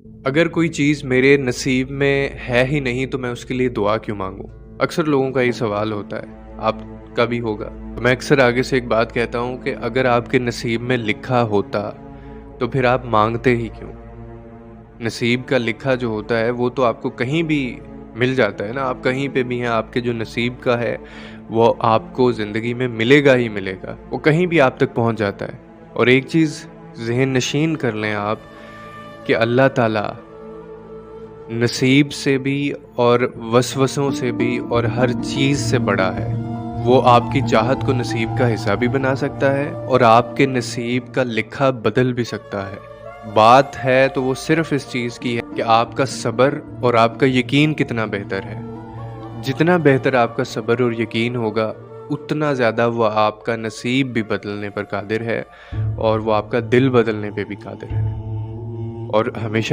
अगर कोई चीज़ मेरे नसीब में है ही नहीं तो मैं उसके लिए दुआ क्यों मांगूं? अक्सर लोगों का ये सवाल होता है, आपका भी होगा। तो मैं अक्सर आगे से एक बात कहता हूँ कि अगर आपके नसीब में लिखा होता तो फिर आप मांगते ही क्यों? नसीब का लिखा जो होता है वो तो आपको कहीं भी मिल जाता है ना, आप कहीं पे भी हैं, आपके जो नसीब का है वो आपको ज़िंदगी में मिलेगा ही मिलेगा, वो कहीं भी आप तक पहुँच जाता है। और एक चीज़ ज़हन नशीन कर लें आप कि अल्लाह ताला नसीब से भी और वसवसों से भी और हर चीज़ से बड़ा है। वो आपकी चाहत को नसीब का हिस्सा भी बना सकता है और आपके नसीब का लिखा बदल भी सकता है। बात है तो वो सिर्फ़ इस चीज़ की है कि आपका सब्र और आपका यकीन कितना बेहतर है। जितना बेहतर आपका सब्र और यकीन होगा, उतना ज़्यादा वो आपका नसीब भी बदलने पर कादिर है और वो आपका दिल बदलने पे भी कादिर है। और हमेशा